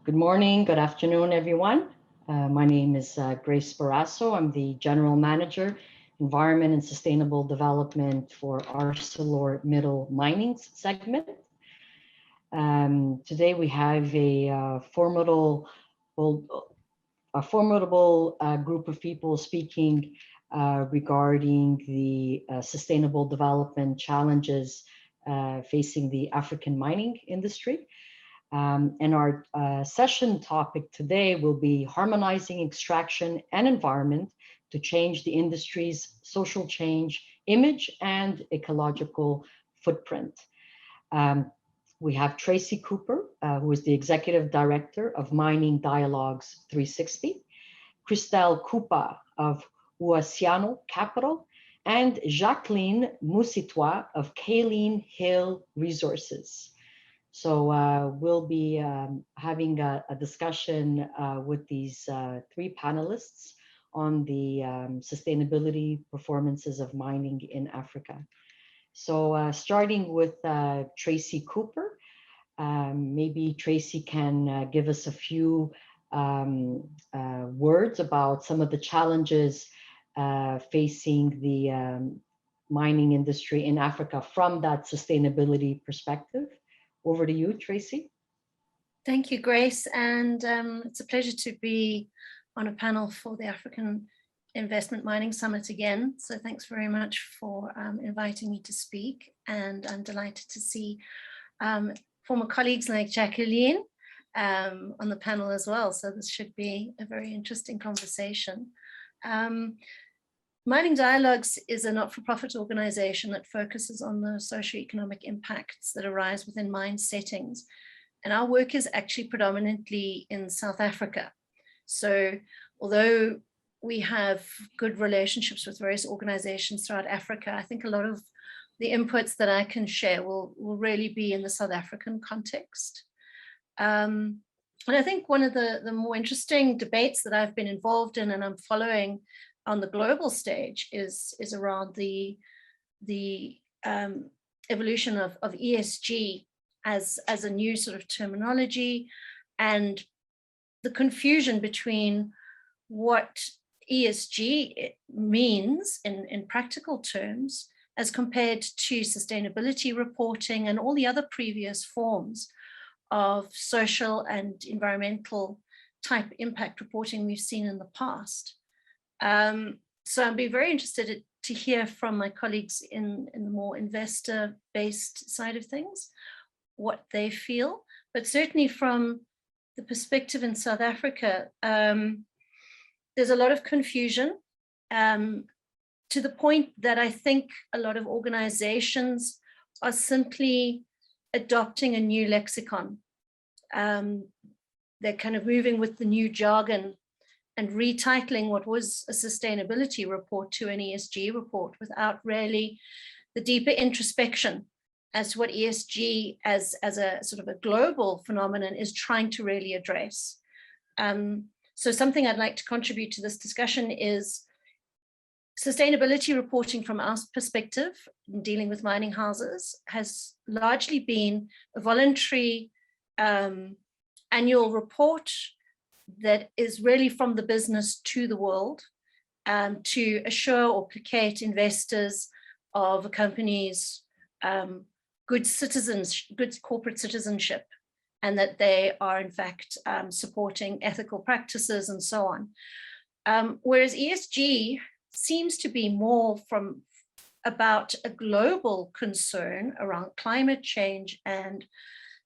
Good morning, good afternoon, everyone. My name is Grace Barrasso. I'm the General Manager, Environment and Sustainable Development for ArcelorMittal Mining segment. Today we have a formidable group of people speaking regarding the sustainable development challenges facing the African mining industry. And our session topic today will be harmonizing extraction and environment to change the industry's social change, image, and ecological footprint. We have Tracy Cooper, who is the Executive Director of Mining Dialogues 360, Christelle Coupa of Uasiano Capital, and Jacqueline Musitois of Kaleen Hill Resources. So we'll be having a discussion with these three panelists on the sustainability performances of mining in Africa. So starting with Tracy Cooper, maybe Tracy can give us a few words about some of the challenges facing the mining industry in Africa from that sustainability perspective. Over to you, Tracy. Thank you, Grace. And it's a pleasure to be on a panel for the African Investment Mining Summit again. So thanks very much for inviting me to speak. And I'm delighted to see former colleagues like Jacqueline on the panel as well. So this should be a very interesting conversation. Mining Dialogues is a not-for-profit organization that focuses on the socioeconomic impacts that arise within mine settings. And our work is actually predominantly in South Africa. So although we have good relationships with various organizations throughout Africa, I think a lot of the inputs that I can share will really be in the South African context. And I think one of the more interesting debates that I've been involved in and I'm following on the global stage is around the evolution of ESG as a new sort of terminology and the confusion between what ESG means in practical terms as compared to sustainability reporting and all the other previous forms of social and environmental type impact reporting we've seen in the past. So I'd be very interested to hear from my colleagues in the more investor-based side of things, what they feel, but certainly from the perspective in South Africa, there's a lot of confusion to the point that I think a lot of organizations are simply adopting a new lexicon. They're kind of moving with the new jargon and retitling what was a sustainability report to an ESG report without really the deeper introspection as to what ESG as a sort of a global phenomenon is trying to really address. So something I'd like to contribute to this discussion is sustainability reporting from our perspective in dealing with mining houses has largely been a voluntary annual report that is really from the business to the world to assure or placate investors of a company's good corporate citizenship, and that they are in fact supporting ethical practices and so on. Whereas ESG seems to be more about a global concern around climate change and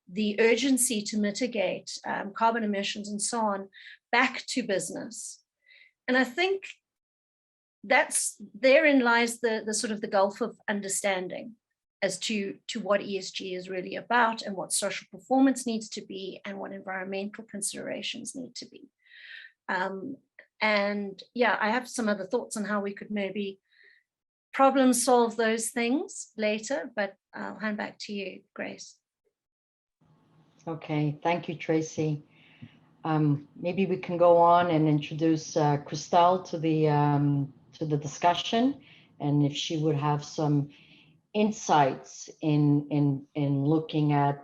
the urgency to mitigate carbon emissions and so on back to business. And I think therein lies the sort of the gulf of understanding as to what ESG is really about and what social performance needs to be and what environmental considerations need to be. And yeah, I have some other thoughts on how we could maybe problem solve those things later, but I'll hand back to you, Grace. Okay, thank you, Tracy. Maybe we can go on and introduce Christelle to the discussion, and if she would have some insights in looking at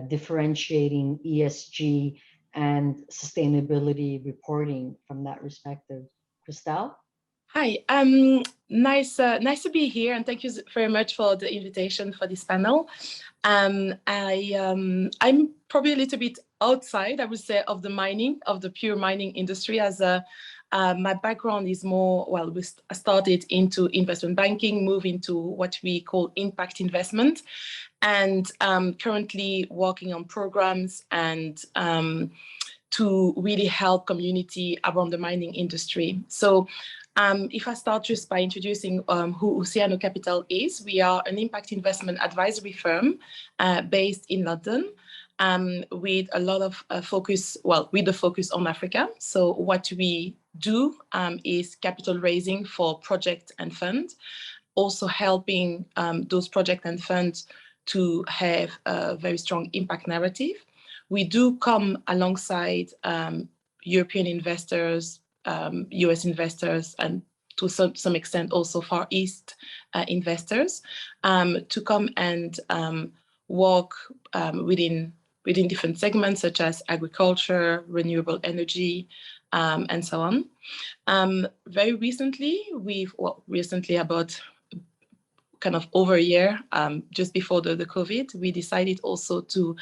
differentiating ESG and sustainability reporting from that perspective? Christelle? Hi, nice to be here, and thank you very much for the invitation for this panel. I'm probably a little bit outside, I would say, of the pure mining industry, as my background is more, well, I started into investment banking, moved into what we call impact investment, and currently working on programs and to really help community around the mining industry. So if I start just by introducing who Oceano Capital is, we are an impact investment advisory firm based in London with a lot of focus, well, with the focus on Africa. So what we do is capital raising for projects and funds, also helping those projects and funds to have a very strong impact narrative. We do come alongside European investors, US investors, and to some extent also Far East investors to come and work within different segments such as agriculture, renewable energy, and so on. Very recently, recently about kind of over a year, just before the COVID, we decided also to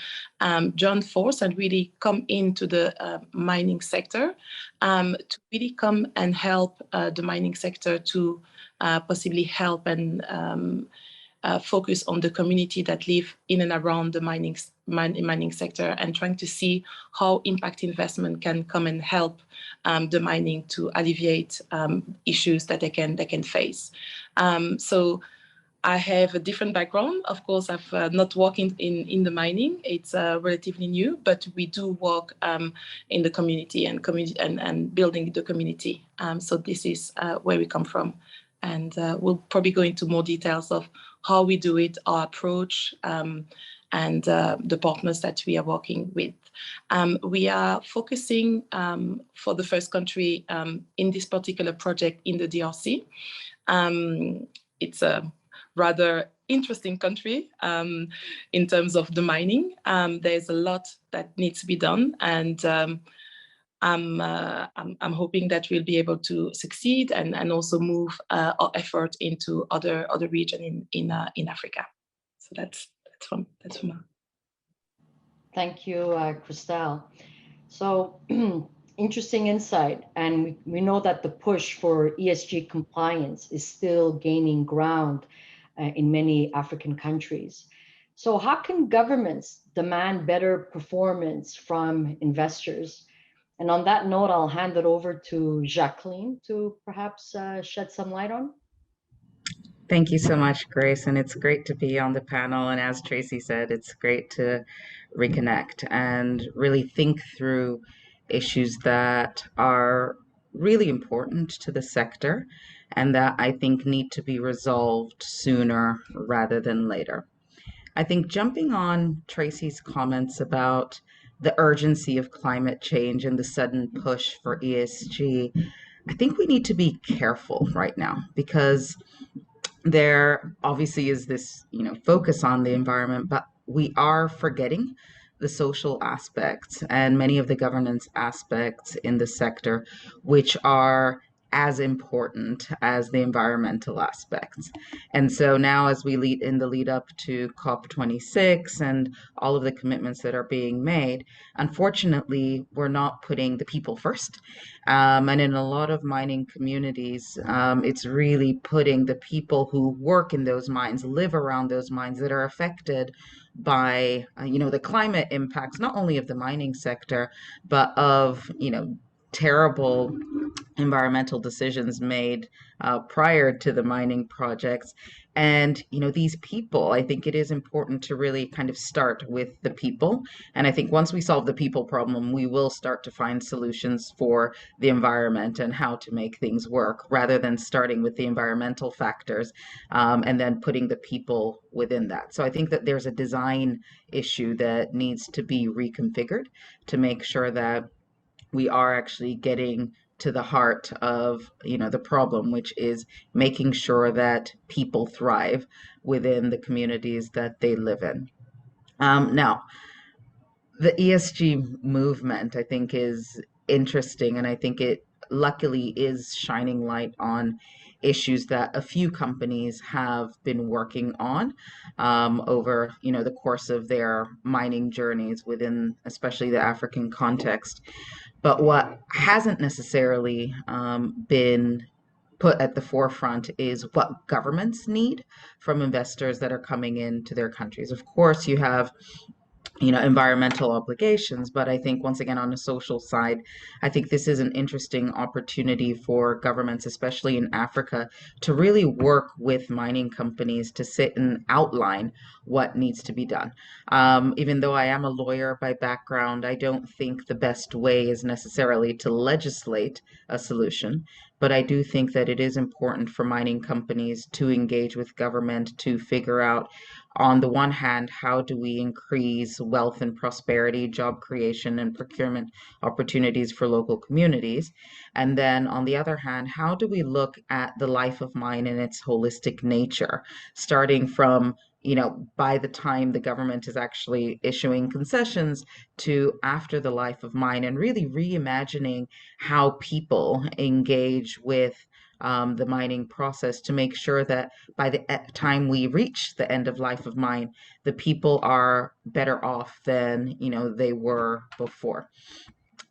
join force and really come into the mining sector, to really come and help the mining sector to possibly help and focus on the community that live in and around the mining sector, and trying to see how impact investment can come and help the mining to alleviate issues that they can face. So I have a different background. Of course, I've not worked in the mining. It's relatively new, but we do work in the community and building the community. So this is where we come from. And we'll probably go into more details of how we do it, our approach, and the partners that we are working with. We are focusing for the first country in this particular project in the DRC. It's a rather interesting country in terms of the mining. There's a lot that needs to be done, and I'm hoping that we'll be able to succeed and also move our effort into other regions in Africa. So that's from now. Thank you, Christelle. So interesting insight, and we know that the push for ESG compliance is still gaining ground in many African countries. So how can governments demand better performance from investors? And on that note, I'll hand it over to Jacqueline to perhaps shed some light on. Thank you so much, Grace. And it's great to be on the panel. And as Tracy said, it's great to reconnect and really think through issues that are really important to the sector and that I think need to be resolved sooner rather than later. I think jumping on Tracy's comments about the urgency of climate change and the sudden push for ESG, I think we need to be careful right now because there obviously is this, focus on the environment, but we are forgetting the social aspects and many of the governance aspects in the sector, which are as important as the environmental aspects. And so now as we lead up to COP26 and all of the commitments that are being made, unfortunately, we're not putting the people first. And in a lot of mining communities, it's really putting the people who work in those mines, live around those mines, that are affected by, the climate impacts, not only of the mining sector, but of, terrible environmental decisions made prior to the mining projects. And, these people, I think it is important to really kind of start with the people. And I think once we solve the people problem, we will start to find solutions for the environment and how to make things work, rather than starting with the environmental factors and then putting the people within that. So I think that there's a design issue that needs to be reconfigured to make sure that we are actually getting to the heart of, the problem, which is making sure that people thrive within the communities that they live in. Now, the ESG movement, I think, is interesting, and I think it luckily is shining light on issues that a few companies have been working on over, the course of their mining journeys within, especially the African context. But what hasn't necessarily been put at the forefront is what governments need from investors that are coming into their countries. Of course, you have environmental obligations, but I think once again on the social side, I think this is an interesting opportunity for governments, especially in Africa, to really work with mining companies to sit and outline what needs to be done. Even though I am a lawyer by background, I don't think the best way is necessarily to legislate a solution, but I do think that it is important for mining companies to engage with government to figure out, on the one hand, how do we increase wealth and prosperity, job creation, and procurement opportunities for local communities? And then on the other hand, how do we look at the life of mine in its holistic nature, starting from by the time the government is actually issuing concessions to after the life of mine, and really reimagining how people engage with the mining process to make sure that by the time we reach the end of life of mine, the people are better off than they were before.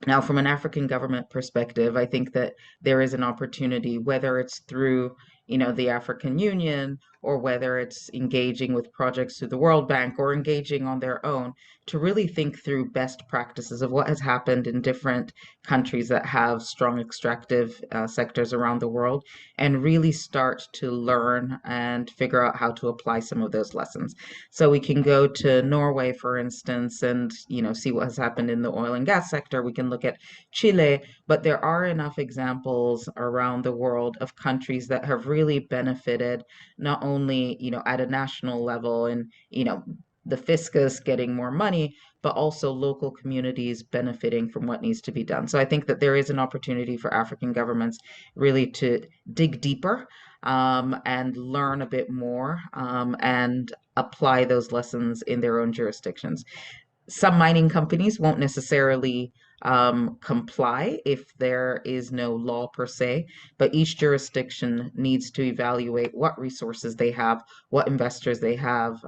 Now, from an African government perspective, I think that there is an opportunity, whether it's through the African Union, or whether it's engaging with projects through the World Bank or engaging on their own, to really think through best practices of what has happened in different countries that have strong extractive sectors around the world, and really start to learn and figure out how to apply some of those lessons. So we can go to Norway, for instance, and see what has happened in the oil and gas sector. We can look at Chile, but there are enough examples around the world of countries that have really benefited, not only at a national level and the fiscus getting more money, but also local communities benefiting from what needs to be done. So I think that there is an opportunity for African governments really to dig deeper and learn a bit more and apply those lessons in their own jurisdictions. Some mining companies won't necessarily comply if there is no law per se, but each jurisdiction needs to evaluate what resources they have, what investors they have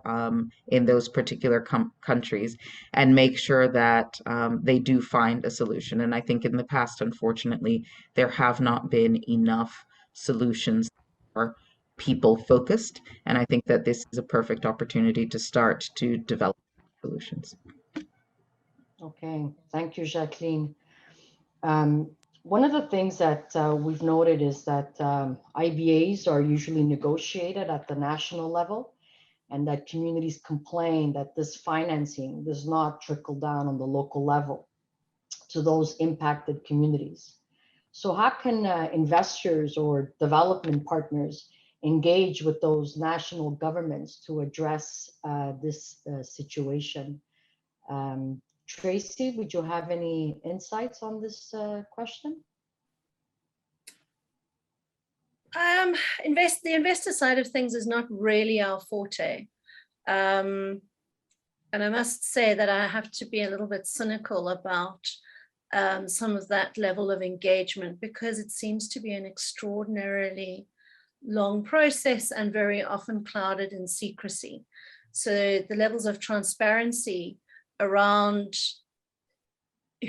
in those particular countries, and make sure that they do find a solution. And I think in the past, unfortunately, there have not been enough solutions that are people focused. And I think that this is a perfect opportunity to start to develop solutions. Okay, thank you, Jacqueline. One of the things that we've noted is that IBAs are usually negotiated at the national level, and that communities complain that this financing does not trickle down on the local level to those impacted communities. So how can investors or development partners engage with those national governments to address this situation? Tracy, would you have any insights on this question? The investor side of things is not really our forte. And I must say that I have to be a little bit cynical about some of that level of engagement, because it seems to be an extraordinarily long process and very often clouded in secrecy. So the levels of transparency around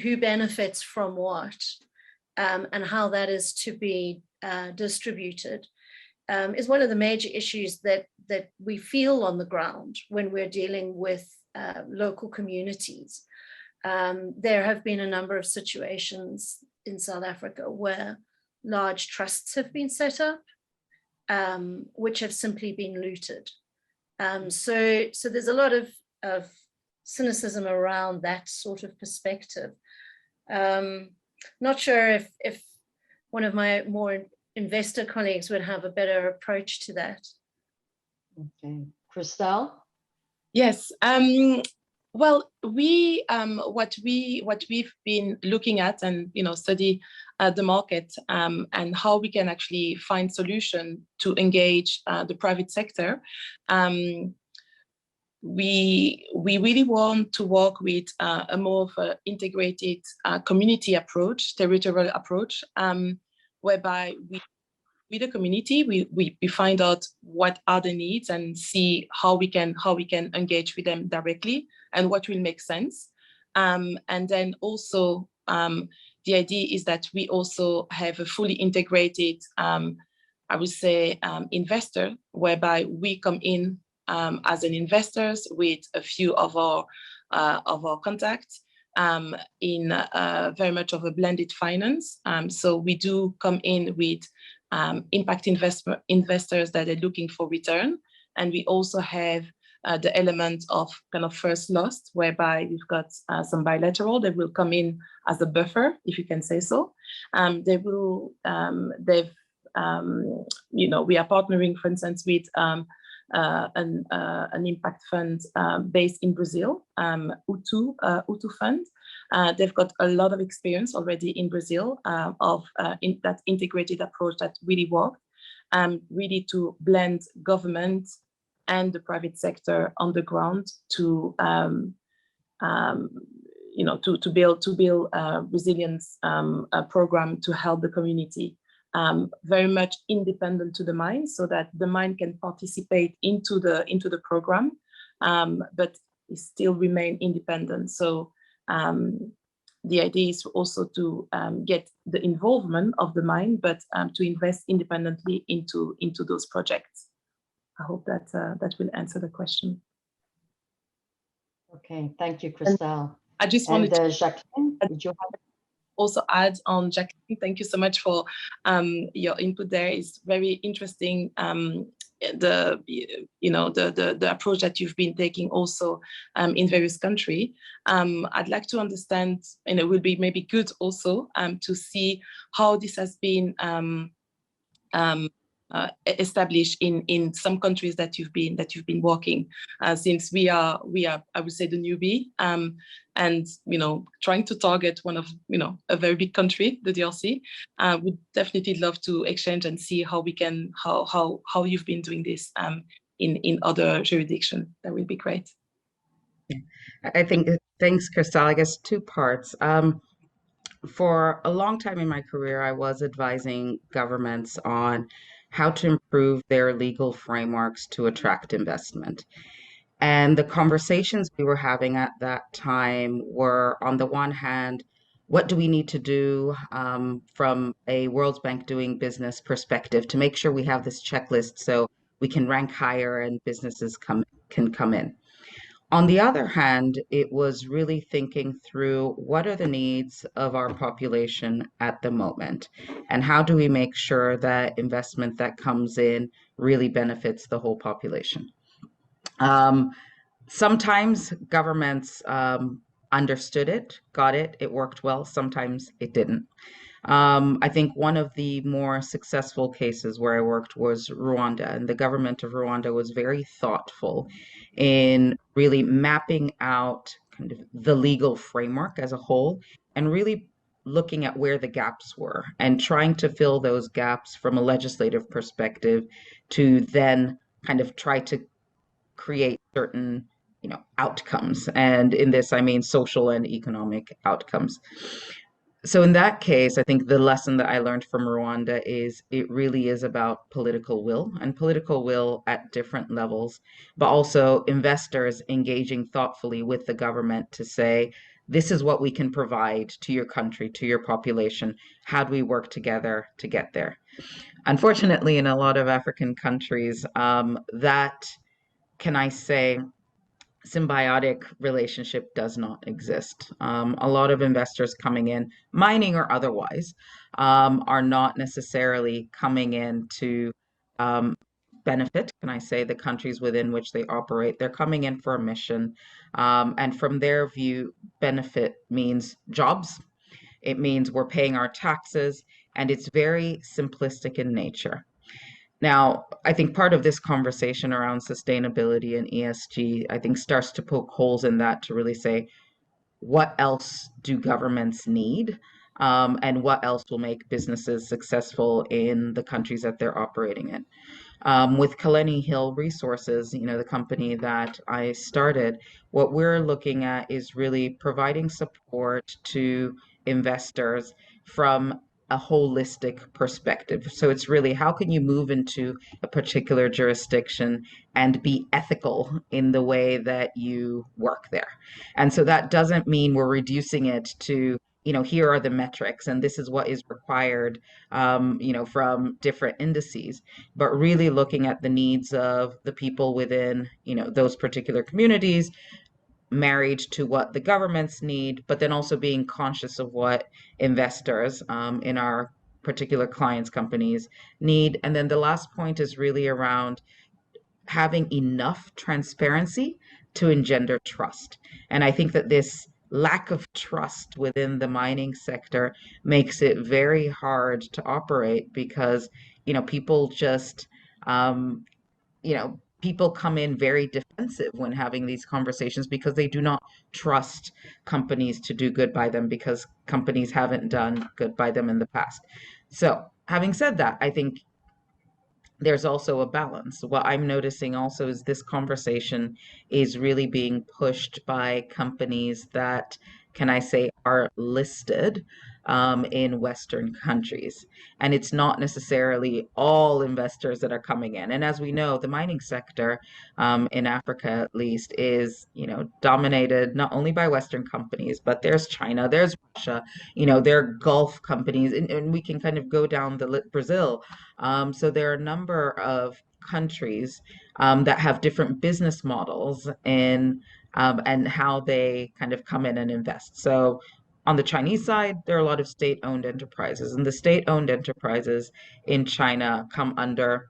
who benefits from what and how that is to be distributed is one of the major issues that we feel on the ground when we're dealing with local communities. There have been a number of situations in South Africa where large trusts have been set up, which have simply been looted. So there's a lot of cynicism around that sort of perspective. Not sure if one of my more investor colleagues would have a better approach to that. Okay, Christelle? Yes. Well, what we've been looking at and study the market and how we can actually find solution to engage the private sector. We really want to work with a more of an integrated community approach, territorial approach, whereby with the community, we find out what are the needs and see how we can engage with them directly and what will make sense. And then also the idea is that we also have a fully integrated, I would say, investor, whereby we come in as an investors with a few of our contacts in very much of a blended finance. So we do come in with impact investors that are looking for return. And we also have the element of kind of first loss, whereby we've got some bilateral that will come in as a buffer, if you can say so. We are partnering, for instance, with an impact fund based in Brazil, Utu Fund. They've got a lot of experience already in Brazil of that integrated approach that really worked, really to blend government and the private sector on the ground to build a resilience program to help the community. Very much independent to the mine, so that the mine can participate into the program, but still remain independent. So the idea is also to get the involvement of the mine, but to invest independently into those projects. I hope that will answer the question. Okay, thank you, Christelle. I just wanted to Jacqueline, would you have also add on, Jacqueline, thank you so much for your input there. It's very interesting, the approach that you've been taking also in various countries. I'd like to understand, and it will be maybe good also to see how this has been established in some countries that you've been working, since we are I would say the newbie, and trying to target one of a very big country, the DRC. Would definitely love to exchange and see how we can how you've been doing this in other jurisdictions. That would be great. I think, thanks, Christelle. I guess two parts. For a long time in my career, I was advising governments on how to improve their legal frameworks to attract investment. And the conversations we were having at that time were, on the one hand, what do we need to do from a World Bank doing business perspective to make sure we have this checklist so we can rank higher and businesses can come in. On the other hand, it was really thinking through what are the needs of our population at the moment, and how do we make sure that investment that comes in really benefits the whole population. Sometimes governments understood it, got it, it worked well. Sometimes it didn't. I think one of the more successful cases where I worked was Rwanda, and the government of Rwanda was very thoughtful in really mapping out kind of the legal framework as a whole and really looking at where the gaps were and trying to fill those gaps from a legislative perspective to then kind of try to create certain outcomes. And in this, I mean social and economic outcomes. So in that case, I think the lesson that I learned from Rwanda is it really is about political will, and political will at different levels, but also investors engaging thoughtfully with the government to say, this is what we can provide to your country, to your population. How do we work together to get there? Unfortunately, in a lot of African countries, that, can I say, symbiotic relationship does not exist. A lot of investors coming in, mining or otherwise, are not necessarily coming in to benefit, can I say, the countries within which they operate. They're coming in for a mission. And from their view, benefit means jobs. It means we're paying our taxes, and it's very simplistic in nature. Now, I think part of this conversation around sustainability and ESG, I think, starts to poke holes in that to really say, what else do governments need? and what else will make businesses successful in the countries that they're operating in. With Kaleni Hill Resources, the company that I started, what we're looking at is really providing support to investors from a holistic perspective. So it's really how can you move into a particular jurisdiction and be ethical in the way that you work there. And so that doesn't mean we're reducing it to, here are the metrics and this is what is required, from different indices, but really looking at the needs of the people within, those particular communities, married to what the governments need, but then also being conscious of what investors in our particular clients' companies need. And then the last point is really around having enough transparency to engender trust. And I think that this lack of trust within the mining sector makes it very hard to operate because, people just, people come in very defensive when having these conversations because they do not trust companies to do good by them because companies haven't done good by them in the past. So, having said that, I think there's also a balance. What I'm noticing also is this conversation is really being pushed by companies that, can I say, are listed in Western countries. And it's not necessarily all investors that are coming in. And as we know, the mining sector in Africa, at least, is, dominated not only by Western companies, but there's China, there's Russia, there are Gulf companies, and we can kind of go down the Brazil. So there are a number of countries that have different business models and how they kind of come in and invest. So on the Chinese side, there are a lot of state-owned enterprises, and the state-owned enterprises in China come under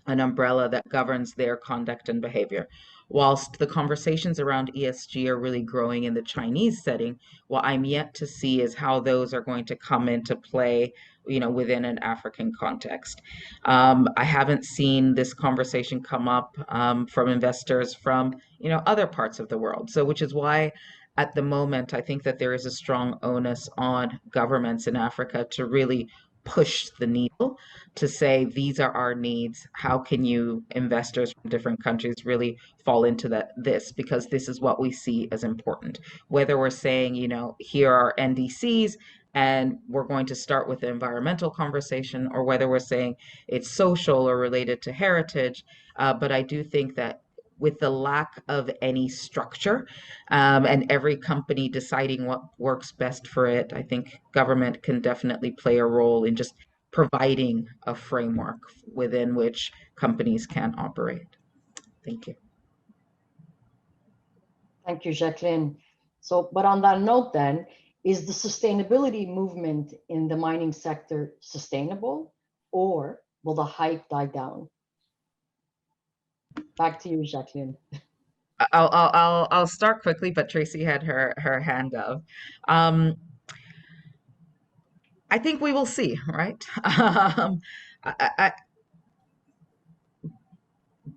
an umbrella that governs their conduct and behavior. Whilst the conversations around ESG are really growing in the Chinese setting, what I'm yet to see is how those are going to come into play, within an African context. I haven't seen this conversation come up from investors from, other parts of the world. So, which is why at the moment, I think that there is a strong onus on governments in Africa to really push the needle to say these are our needs. How can you investors from different countries really fall into this because this is what we see as important, whether we're saying, here are NDCs and we're going to start with the environmental conversation, or whether we're saying it's social or related to heritage. But I do think that with the lack of any structure and every company deciding what works best for it, I think government can definitely play a role in just providing a framework within which companies can operate. Thank you. Thank you, Jacqueline. So, but on that note then, is the sustainability movement in the mining sector sustainable, or will the hype die down? Back to you, Jacqueline. I'll start quickly, but Tracy had her hand up. I think we will see, right?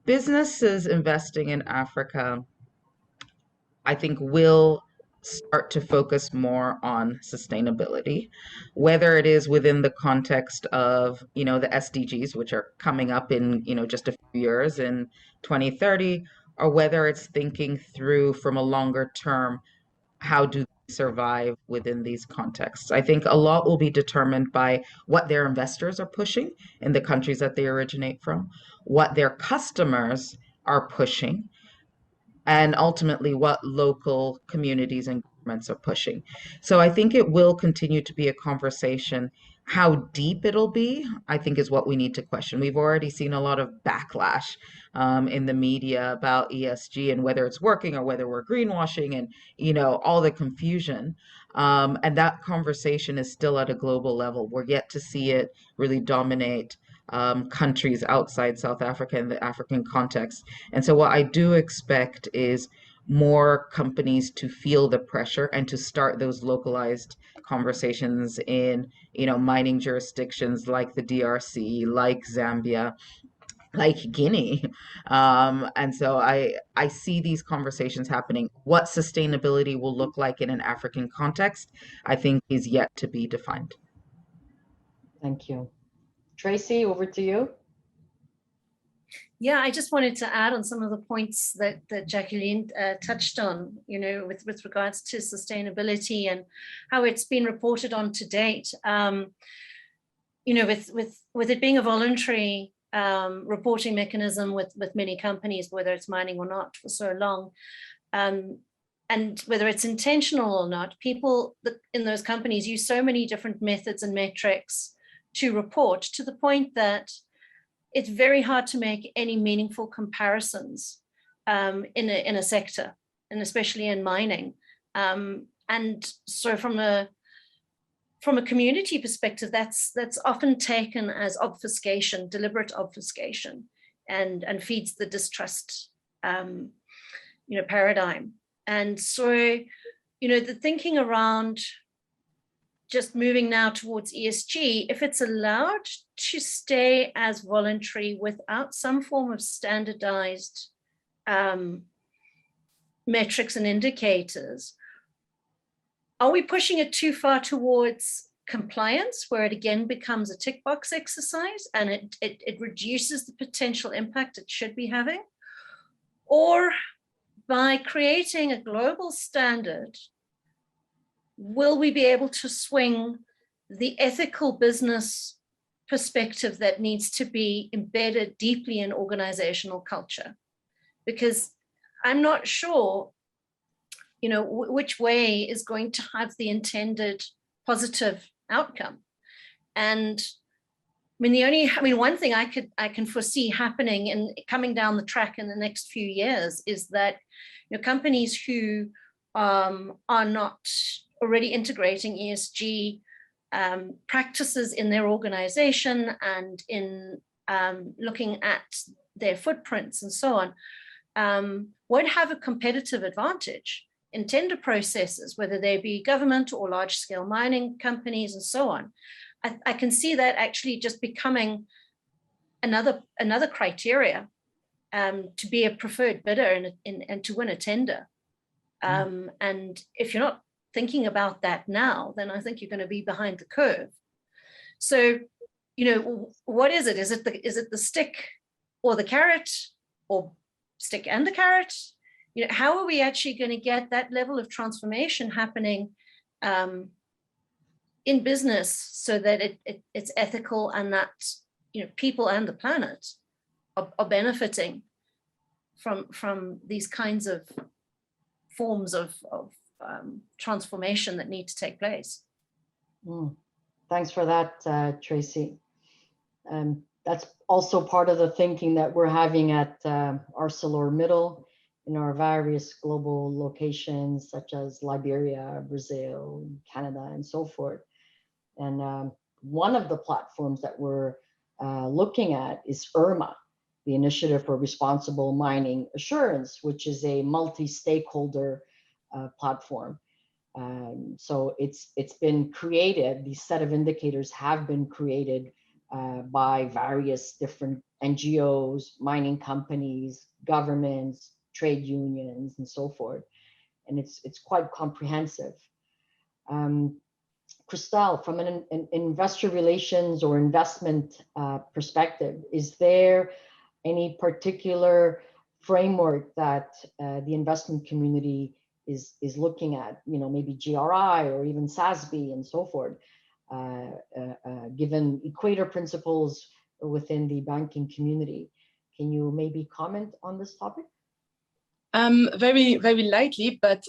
Businesses investing in Africa, I think, will start to focus more on sustainability, whether it is within the context of, the SDGs, which are coming up in, just a few years in 2030, or whether it's thinking through from a longer term, how do they survive within these contexts. I think a lot will be determined by what their investors are pushing in the countries that they originate from, what their customers are pushing, and ultimately what local communities and governments are pushing. So I think it will continue to be a conversation. How deep it'll be, I think, is what we need to question. We've already seen a lot of backlash in the media about ESG and whether it's working or whether we're greenwashing and, all the confusion. And that conversation is still at a global level. We're yet to see it really dominate countries outside South Africa in the African context. And so what I do expect is more companies to feel the pressure and to start those localized conversations in, mining jurisdictions like the DRC, like Zambia, like Guinea. And so I see these conversations happening. What sustainability will look like in an African context, I think, is yet to be defined. Thank you. Tracy, over to you. Yeah, I just wanted to add on some of the points that Jacqueline touched on, you know, with regards to sustainability and how it's been reported on to date. You know, with it being a voluntary reporting mechanism with many companies, whether it's mining or not, for so long, and whether it's intentional or not, people in those companies use so many different methods and metrics to report, to the point that it's very hard to make any meaningful comparisons in a sector, and especially in mining. And so from a community perspective, that's often taken as obfuscation, deliberate obfuscation, and feeds the distrust, you know, paradigm. And so, you know, the thinking around just moving now towards ESG, if it's allowed to stay as voluntary without some form of standardized metrics and indicators, are we pushing it too far towards compliance, where it again becomes a tick box exercise and it reduces the potential impact it should be having? Or by creating a global standard, will we be able to swing the ethical business perspective that needs to be embedded deeply in organizational culture? Because I'm not sure, you know, which way is going to have the intended positive outcome. And I mean, one thing I can foresee happening and coming down the track in the next few years is that, you know, companies who are not already integrating ESG practices in their organization and in looking at their footprints and so on, won't have a competitive advantage in tender processes, whether they be government or large-scale mining companies and so on. I can see that actually just becoming another criteria to be a preferred bidder and to win a tender. And if you're not thinking about that now, then I think you're going to be behind the curve. So, you know, what is it? Is it the stick or the carrot, or stick and the carrot? You know, how are we actually going to get that level of transformation happening in business so that it's ethical, and that, you know, people and the planet are benefiting from these kinds of forms of transformation that need to take place? Thanks for that, Tracy. That's also part of the thinking that we're having at ArcelorMittal in our various global locations, such as Liberia, Brazil, Canada, and so forth. And one of the platforms that we're looking at is IRMA, the Initiative for Responsible Mining Assurance, which is a multi-stakeholder platform. So it's been created, these set of indicators have been created by various different NGOs, mining companies, governments, trade unions, and so forth. And it's quite comprehensive. Christelle, from an investor relations or investment perspective, is there any particular framework that the investment community is looking at, you know, maybe GRI or even SASB and so forth, given equator principles within the banking community? Can you maybe comment on this topic? Very, very lightly, but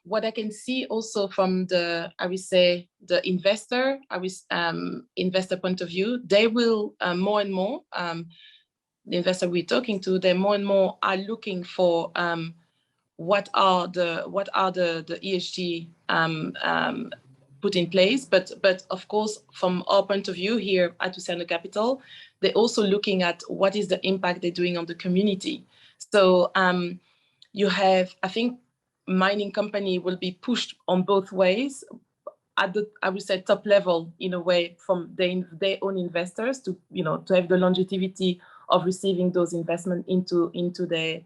what I can see also from the, I would say, the investor, investor point of view, they will more and more, the investor we're talking to, they more and more are looking for what are the ESG put in place, but of course, from our point of view here at Oceano Capital, they're also looking at what is the impact they're doing on the community. So you have, I think, mining company will be pushed on both ways at the, I would say, top level in a way from their own investors to, you know, to have the longevity of receiving those investment into the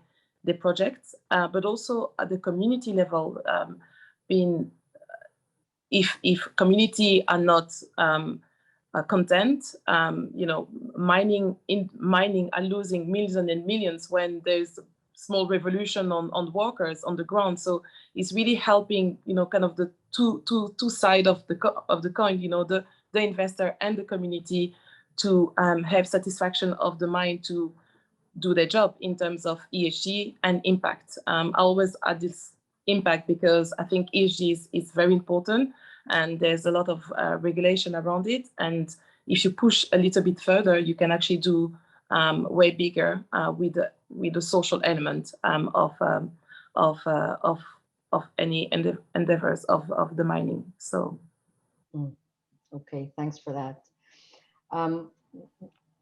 projects, but also at the community level, being if community are not content, mining are losing millions and millions when there's small revolution on workers on the ground. So it's really helping, kind of the two side of the coin, the investor and the community to have satisfaction of the mine to do their job in terms of ESG and impact. I always add this impact because I think ESG is very important, and there's a lot of regulation around it. And if you push a little bit further, you can actually do way bigger with the social element of any endeavors of the mining. So. Okay, thanks for that.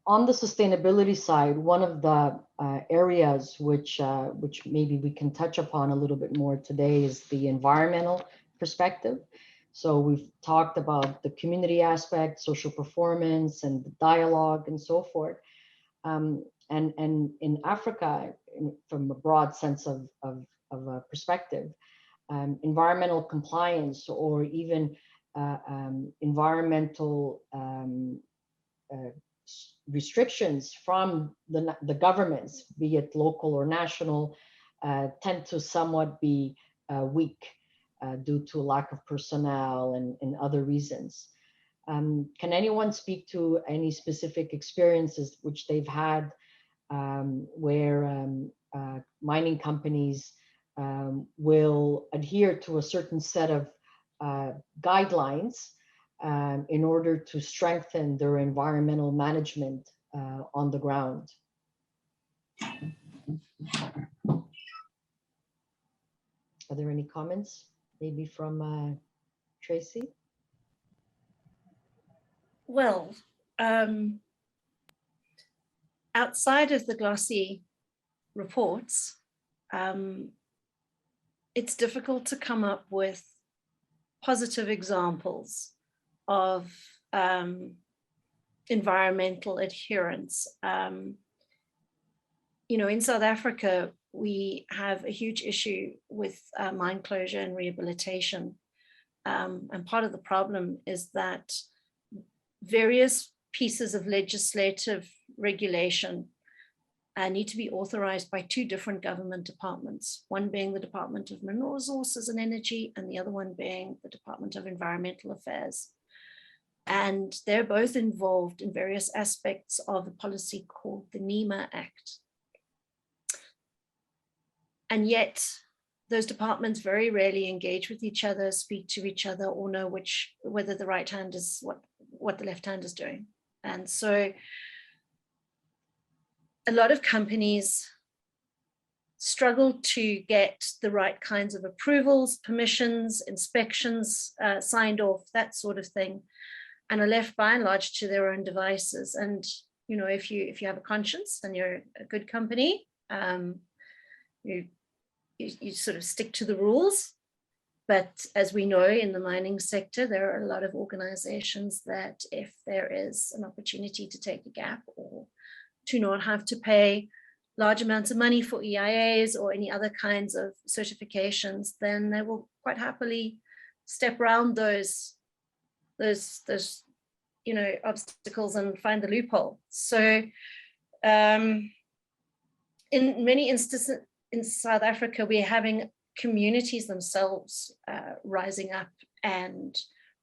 On the sustainability side, one of the areas which maybe we can touch upon a little bit more today is the environmental perspective. So we've talked about the community aspect, social performance, and the dialogue, and so forth. And in Africa, from a broad sense of a perspective, environmental compliance or even environmental restrictions from the governments, be it local or national, tend to somewhat be weak due to lack of personnel and other reasons. Can anyone speak to any specific experiences which they've had where mining companies will adhere to a certain set of guidelines in order to strengthen their environmental management on the ground? Are there any comments, maybe from Tracy? Well, outside of the glossy reports, it's difficult to come up with positive examples of environmental adherence. In South Africa, we have a huge issue with mine closure and rehabilitation. And part of the problem is that various pieces of legislative regulation need to be authorized by two different government departments, one being the Department of Mineral Resources and Energy, and the other one being the Department of Environmental Affairs. And they're both involved in various aspects of a policy called the NEMA Act. And yet, those departments very rarely engage with each other, speak to each other, or know whether the right hand is what the left hand is doing. And so a lot of companies struggle to get the right kinds of approvals, permissions, inspections signed off, that sort of thing, and are left by and large to their own devices. And if you have a conscience and you're a good company, you sort of stick to the rules. But as we know, in the mining sector, there are a lot of organizations that if there is an opportunity to take a gap or to not have to pay large amounts of money for EIAs or any other kinds of certifications, then they will quite happily step around those obstacles and find the loophole. So in many instances in South Africa, we're having communities themselves rising up and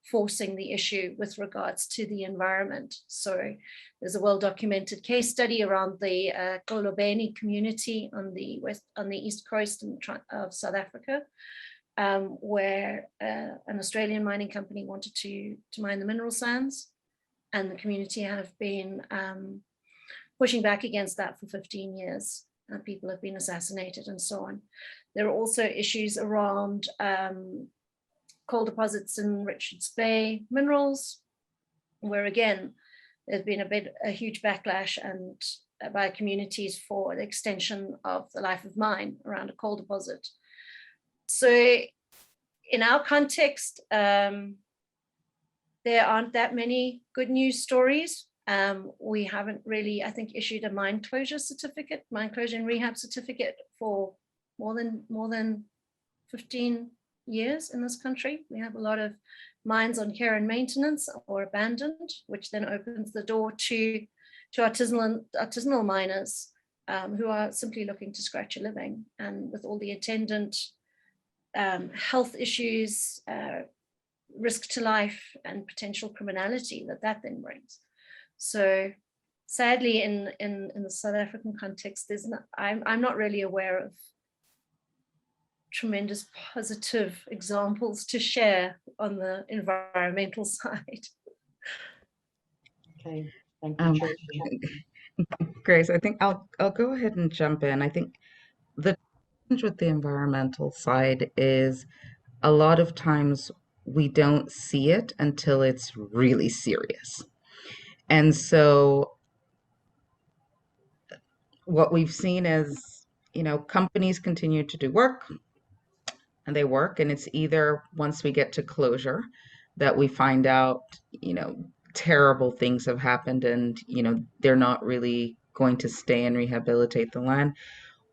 forcing the issue with regards to the environment. So there's a well-documented case study around the Kolobeni community on the east coast of South Africa, where an Australian mining company wanted to mine the mineral sands, and the community have been pushing back against that for 15 years. People have been assassinated and so on. There are also issues around coal deposits in Richards Bay minerals, where again, there's been a huge backlash and by communities for the extension of the life of mine around a coal deposit. So in our context, there aren't that many good news stories. We haven't really, I think, issued a mine closure and rehab certificate for more than 15 years in this country. We have a lot of mines on care and maintenance or abandoned, which then opens the door to artisanal miners who are simply looking to scratch a living, and with all the attendant health issues, risk to life, and potential criminality that then brings. So sadly, in the South African context, I'm not really aware of tremendous positive examples to share on the environmental side. Okay, thank you, Tracy. Grace, I think I'll go ahead and jump in. I think the challenge with the environmental side is a lot of times we don't see it until it's really serious. And so what we've seen is, companies continue to do work and they work, and it's either once we get to closure that we find out, terrible things have happened and, they're not really going to stay and rehabilitate the land,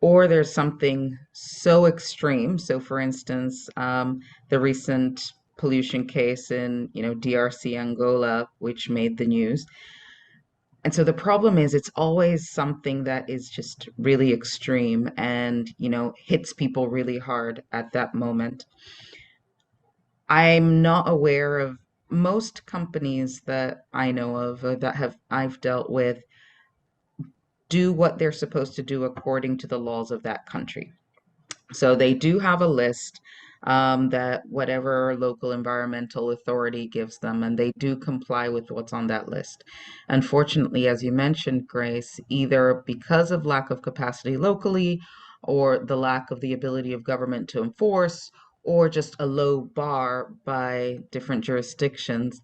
or there's something so extreme. So for instance, the recent pollution case in, DRC Angola, which made the news. And so the problem is it's always something that is just really extreme and, hits people really hard at that moment. I'm not aware of most companies that I know of that I've dealt with do what they're supposed to do according to the laws of that country. So they do have a list that whatever local environmental authority gives them, and they do comply with what's on that list. Unfortunately, as you mentioned, Grace, either because of lack of capacity locally or the lack of the ability of government to enforce, or just a low bar by different jurisdictions,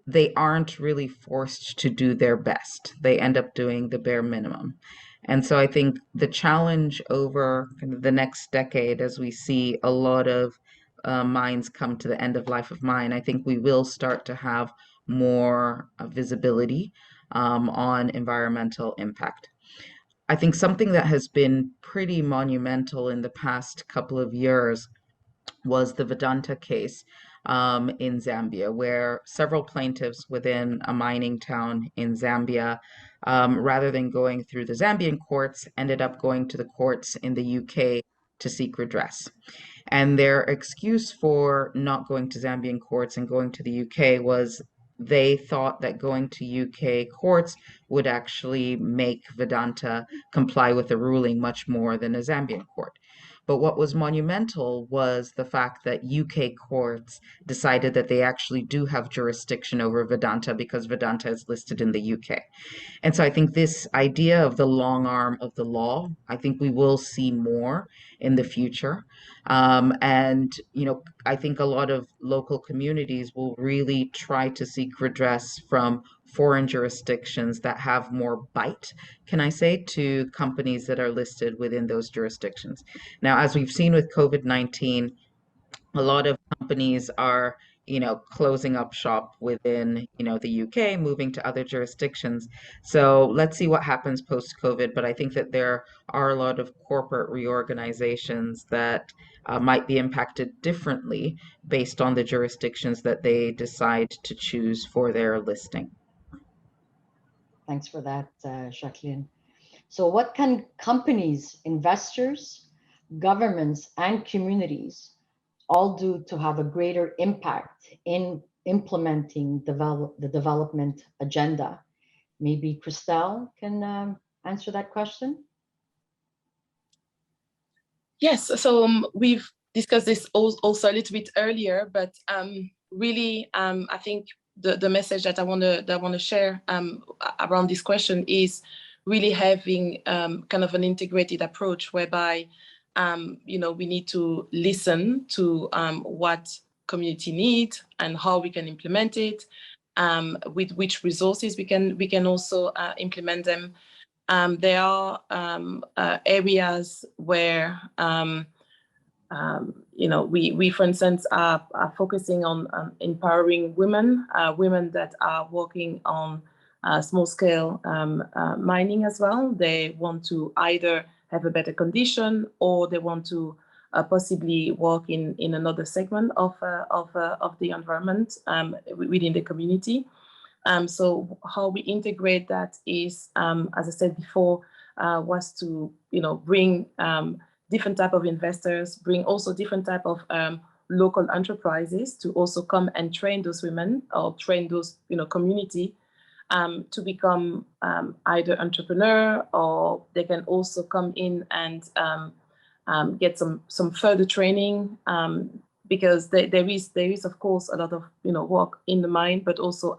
they aren't really forced to do their best. They end up doing the bare minimum. And so I think the challenge over kind of the next decade, as we see a lot of mines come to the end of life of mine, I think we will start to have more visibility on environmental impact. I think something that has been pretty monumental in the past couple of years was the Vedanta case in Zambia, where several plaintiffs within a mining town in Zambia, rather than going through the Zambian courts, ended up going to the courts in the UK to seek redress. And their excuse for not going to Zambian courts and going to the UK was they thought that going to UK courts would actually make Vedanta comply with the ruling much more than a Zambian court. But what was monumental was the fact that UK courts decided that they actually do have jurisdiction over Vedanta because Vedanta is listed in the UK. And so I think this idea of the long arm of the law, I think we will see more in the future. And, I think a lot of local communities will really try to seek redress from foreign jurisdictions that have more bite, can I say, to companies that are listed within those jurisdictions. Now, as we've seen with COVID-19, a lot of companies are closing up shop within the UK, moving to other jurisdictions. So let's see what happens post COVID, but I think that there are a lot of corporate reorganizations that might be impacted differently based on the jurisdictions that they decide to choose for their listing. Thanks for that, Jacqueline. So what can companies, investors, governments, and communities all do to have a greater impact in implementing the development agenda? Maybe Christelle can answer that question. Yes, so we've discussed this also a little bit earlier, but really, I think the message that I want to share around this question is really having kind of an integrated approach whereby we need to listen to what community need and how we can implement it, with which resources we can also implement them. There are areas where we for instance are focusing on empowering women that are working on small-scale mining as well. They want to either have a better condition, or they want to possibly work in another segment of the environment within the community. So how we integrate that is, as I said before, was to bring different type of investors, bring also different type of local enterprises to also come and train those women or train those community to become either entrepreneur, or they can also come in and get some further training, because there is of course a lot of work in the mine, but also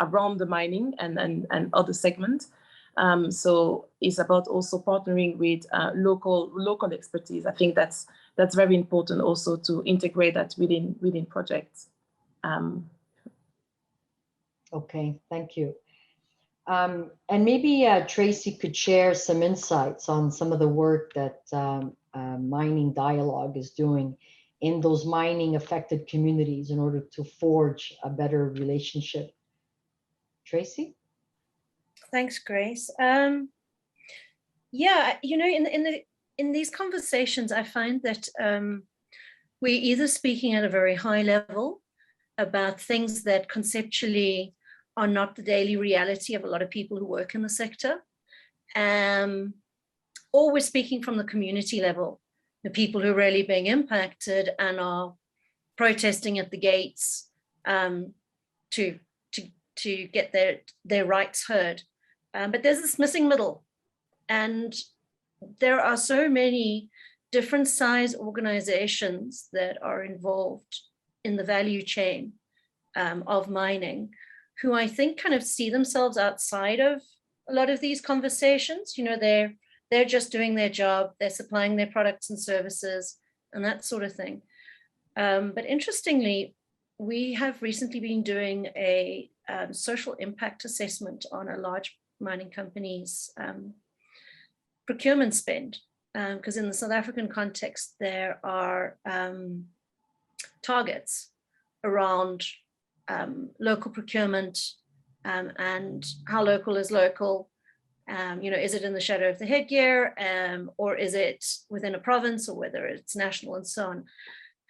around the mining and other segments. So it's about also partnering with local expertise. I think that's very important also to integrate that within projects. Okay, thank you. And maybe Tracy could share some insights on some of the work that Mining Dialogue is doing in those mining affected communities in order to forge a better relationship. Tracy? Thanks, Grace. Yeah, in these conversations, I find that we're either speaking at a very high level about things that conceptually are not the daily reality of a lot of people who work in the sector, or we're speaking from the community level, the people who are really being impacted and are protesting at the gates to get their rights heard. But there's this missing middle, and there are so many different size organizations that are involved in the value chain of mining, who I think kind of see themselves outside of a lot of these conversations. They're just doing their job, they're supplying their products and services and that sort of thing. But interestingly, we have recently been doing a social impact assessment on a large mining company's procurement spend, because in the South African context, there are targets around local procurement and how local is local. Is it in the shadow of the headgear, or is it within a province, or whether it's national, and so on.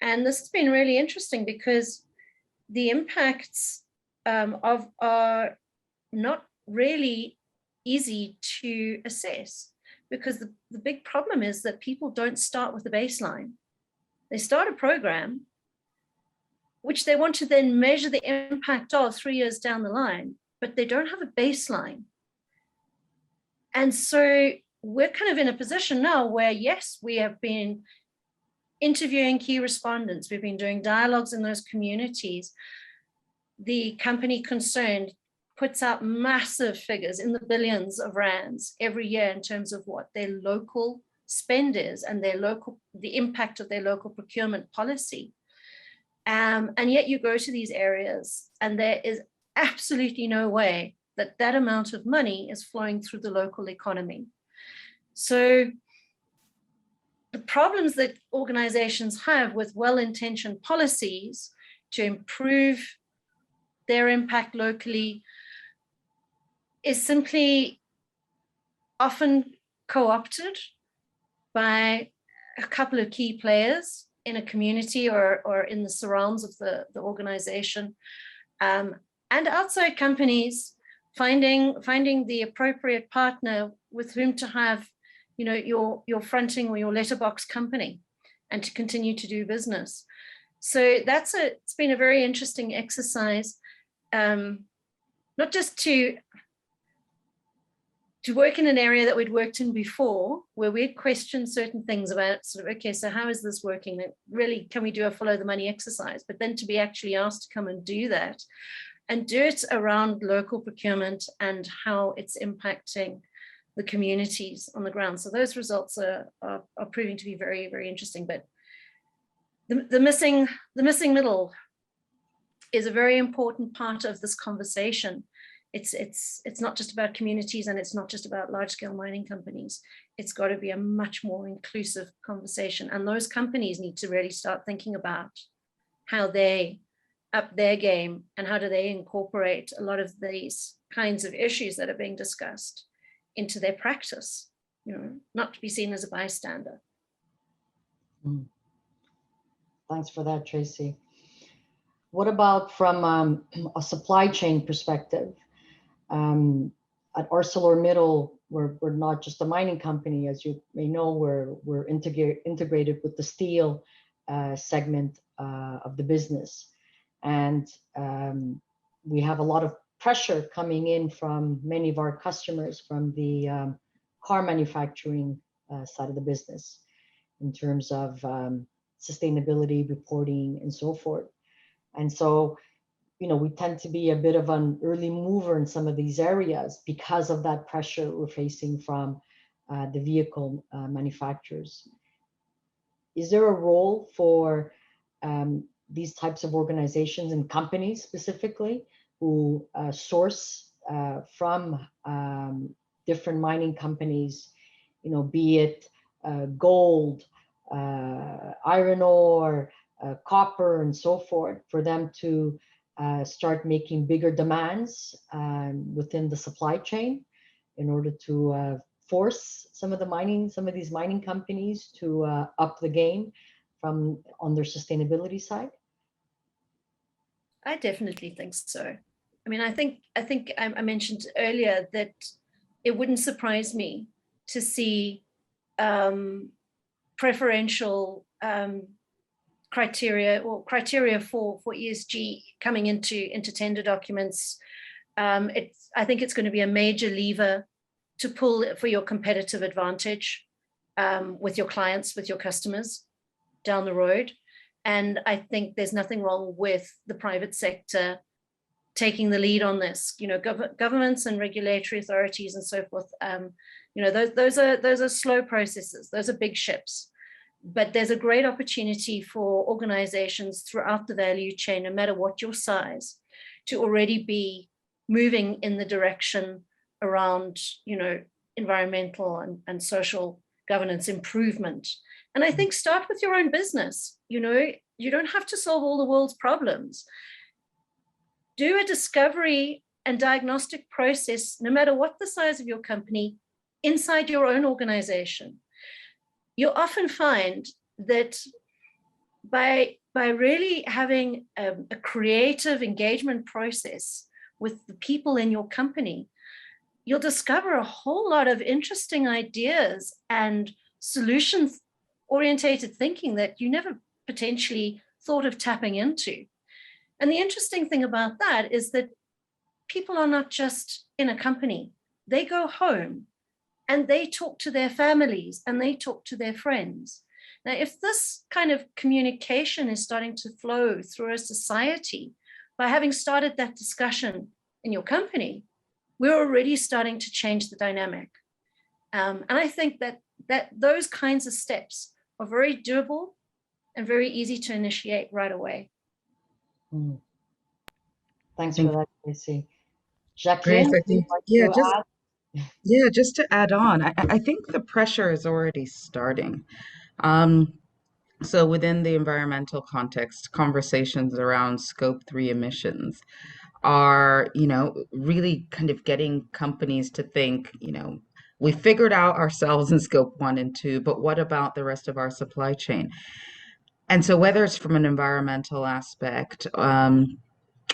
And this has been really interesting because the impacts are not really easy to assess, because the big problem is that people don't start with the baseline. They start a program which they want to then measure the impact of 3 years down the line, but they don't have a baseline. And so we're kind of in a position now where, yes, we have been interviewing key respondents, we've been doing dialogues in those communities. The company concerned puts out massive figures in the billions of rands every year in terms of what their local spend is and the impact of their local procurement policy. And yet you go to these areas and there is absolutely no way that that amount of money is flowing through the local economy. So the problems that organizations have with well-intentioned policies to improve their impact locally is simply often co-opted by a couple of key players in a community or in the surrounds of the organization, and outside companies finding the appropriate partner with whom to have your fronting or your letterbox company and to continue to do business. So it's been a very interesting exercise, not just to work in an area that we'd worked in before, where we'd questioned certain things about sort of, okay, so how is this working? Really, can we do a follow the money exercise? But then to be actually asked to come and do that and do it around local procurement and how it's impacting the communities on the ground. So those results are proving to be very, very interesting. But the missing middle is a very important part of this conversation. It's not just about communities, and it's not just about large-scale mining companies. It's got to be a much more inclusive conversation. And those companies need to really start thinking about how they up their game and how do they incorporate a lot of these kinds of issues that are being discussed into their practice, not to be seen as a bystander. Thanks for that, Tracy. What about from a supply chain perspective? At ArcelorMittal, we're not just a mining company, as you may know. We're integrated with the steel segment of the business, and we have a lot of pressure coming in from many of our customers from the car manufacturing side of the business in terms of sustainability reporting and so forth. And so, we tend to be a bit of an early mover in some of these areas because of that pressure we're facing from the vehicle manufacturers. Is there a role for these types of organizations and companies specifically who source from different mining companies, be it gold, iron ore, copper, and so forth, for them to start making bigger demands within the supply chain in order to force some of these mining companies to up the game on their sustainability side? I definitely think so. I mean, I think I mentioned earlier that it wouldn't surprise me to see preferential criteria for ESG coming into tender documents. I think it's going to be a major lever to pull for your competitive advantage with your clients, with your customers down the road. And I think there's nothing wrong with the private sector taking the lead on this. Governments and regulatory authorities and so forth. Those are slow processes. Those are big ships. But there's a great opportunity for organizations throughout the value chain, no matter what your size, to already be moving in the direction around, environmental and social governance improvement. And I think start with your own business. You don't have to solve all the world's problems. Do a discovery and diagnostic process, no matter what the size of your company, inside your own organization. You'll often find that by really having a creative engagement process with the people in your company, you'll discover a whole lot of interesting ideas and solutions-orientated thinking that you never potentially thought of tapping into. And the interesting thing about that is that people are not just in a company. They go home and they talk to their families and they talk to their friends. Now, if this kind of communication is starting to flow through a society, by having started that discussion in your company, we're already starting to change the dynamic. And I think that those kinds of steps are very doable and very easy to initiate right away. Thanks for that, Tracy. Grace, Jacqueline, I think, would you like to add? yeah, just to add on, I think the pressure is already starting. So within the environmental context, conversations around scope 3 emissions are, really kind of getting companies to think, we figured out ourselves in scope 1 and 2, but what about the rest of our supply chain? And so whether it's from an environmental aspect,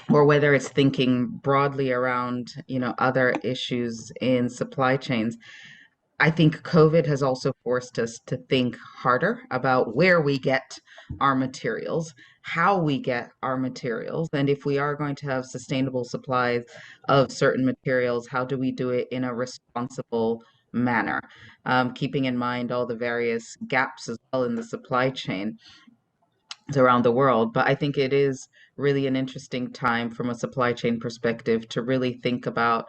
or whether it's thinking broadly around, other issues in supply chains, I think COVID has also forced us to think harder about where we get our materials, how we get our materials, and if we are going to have sustainable supplies of certain materials, how do we do it in a responsible manner, keeping in mind all the various gaps as well in the supply chain around the world. But I think it is really an interesting time from a supply chain perspective to really think about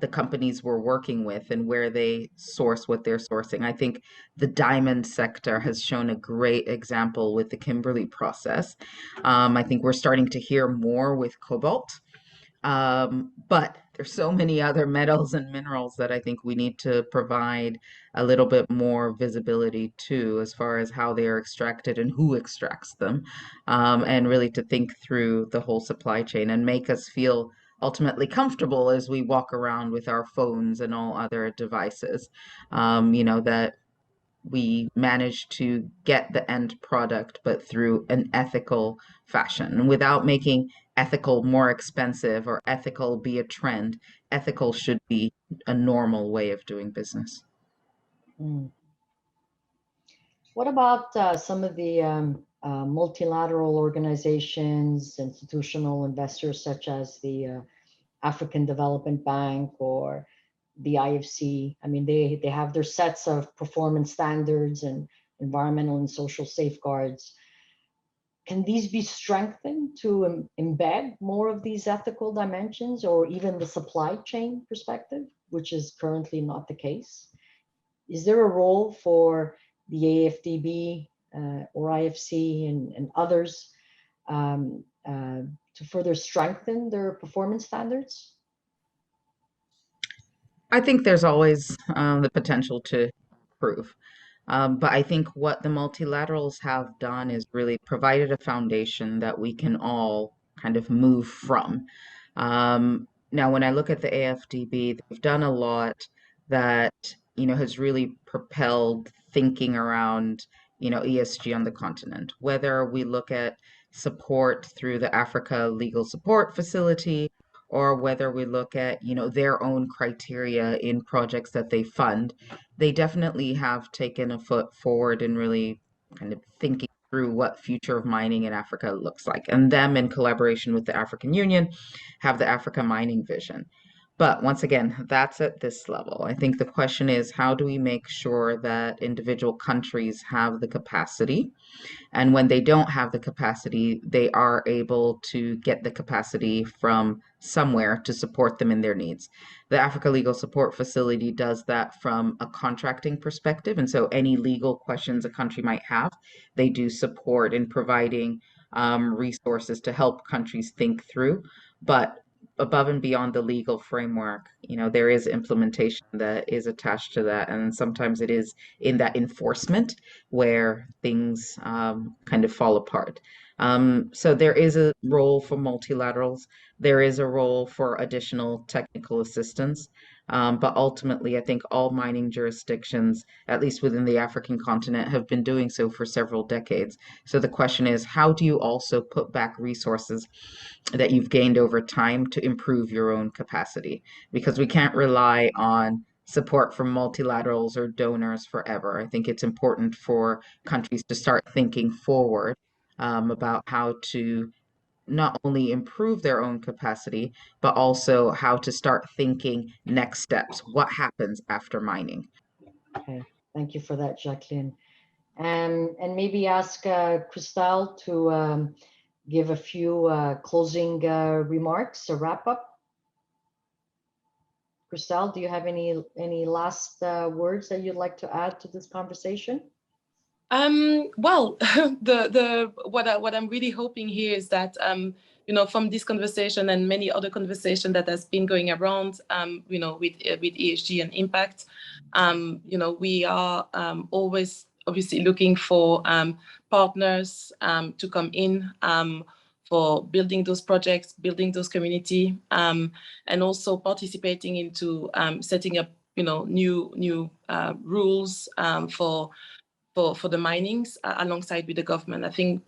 the companies we're working with and where they source what they're sourcing. I think the diamond sector has shown a great example with the Kimberley process. I think we're starting to hear more with cobalt. But there's so many other metals and minerals that I think we need to provide a little bit more visibility to, as far as how they are extracted and who extracts them, and really to think through the whole supply chain and make us feel ultimately comfortable as we walk around with our phones and all other devices. That we manage to get the end product, but through an ethical fashion without making ethical more expensive or ethical be a trend. Ethical should be a normal way of doing business. Mm. What about some of the multilateral organizations, institutional investors such as the African Development Bank or the IFC? I mean, they have their sets of performance standards and environmental and social safeguards. Can these be strengthened to embed more of these ethical dimensions or even the supply chain perspective, which is currently not the case? Is there a role for the AFDB or IFC and others to further strengthen their performance standards? I think there's always the potential to improve. But I think what the multilaterals have done is really provided a foundation that we can all kind of move from. Now, when I look at the AFDB, they've done a lot that, has really propelled thinking around, ESG on the continent. Whether we look at support through the Africa Legal Support Facility, or whether we look at, their own criteria in projects that they fund, they definitely have taken a foot forward in really kind of thinking through what future of mining in Africa looks like. And them, in collaboration with the African Union, have the Africa Mining Vision. But once again, that's at this level. I think the question is, how do we make sure that individual countries have the capacity? And when they don't have the capacity, they are able to get the capacity from somewhere to support them in their needs. The Africa Legal Support Facility does that from a contracting perspective. And so any legal questions a country might have, they do support in providing resources to help countries think through. But above and beyond the legal framework, there is implementation that is attached to that. And sometimes it is in that enforcement where things kind of fall apart. So there is a role for multilaterals. There is a role for additional technical assistance. But ultimately, I think all mining jurisdictions, at least within the African continent, have been doing so for several decades. So the question is, how do you also put back resources that you've gained over time to improve your own capacity? Because we can't rely on support from multilaterals or donors forever. I think it's important for countries to start thinking forward about how to not only improve their own capacity, but also how to start thinking next steps. What happens after mining? Okay, thank you for that, Jacqueline. And maybe ask Christelle to give a few closing remarks, a wrap up. Christelle, do you have any last words that you'd like to add to this conversation? Well, what I'm really hoping here is that from this conversation and many other conversations that has been going around, with ESG and impact, we are always obviously looking for partners to come in for building those projects, building those community, and also participating into setting up new rules for the minings alongside with the government. I think,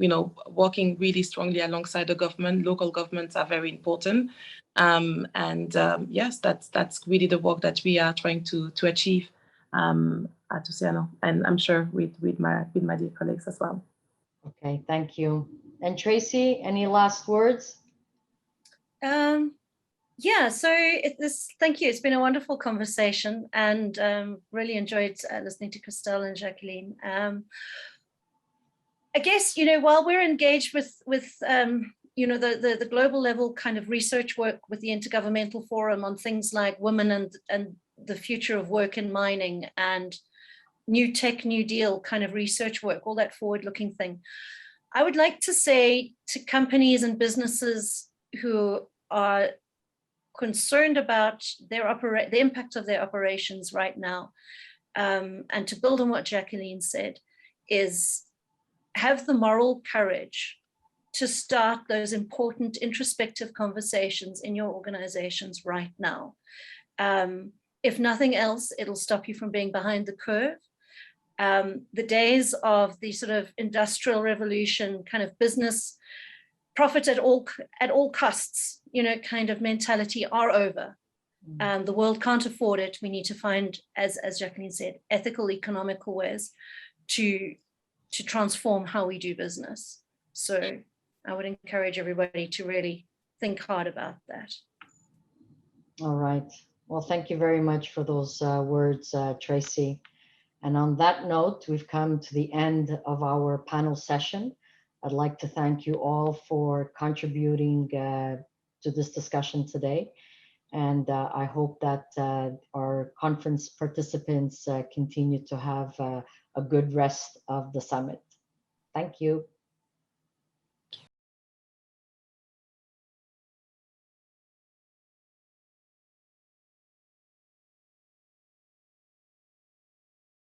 working really strongly alongside the government, local governments are very important. Yes, that's really the work that we are trying to achieve at Oceano, and I'm sure with my dear colleagues as well. Okay, thank you. And Tracy, any last words? Yeah, so thank you. It's been a wonderful conversation, and really enjoyed listening to Christelle and Jacqueline. I guess, while we're engaged with the global level kind of research work with the Intergovernmental Forum on things like women and the future of work in mining and new tech, new deal kind of research work, all that forward-looking thing, I would like to say to companies and businesses who are concerned about the impact of their operations right now, and to build on what Jacqueline said, is have the moral courage to start those important introspective conversations in your organizations right now. If nothing else, it'll stop you from being behind the curve. The days of the sort of industrial revolution kind of business profit at all costs, kind of mentality are over. The world can't afford it. We need to find, as Jacqueline said, ethical, economical ways to transform how we do business. So I would encourage everybody to really think hard about that. All right. Well, thank you very much for those words, Tracy. And on that note, we've come to the end of our panel session. I'd like to thank you all for contributing to this discussion today. And I hope that our conference participants continue to have a good rest of the summit. Thank you.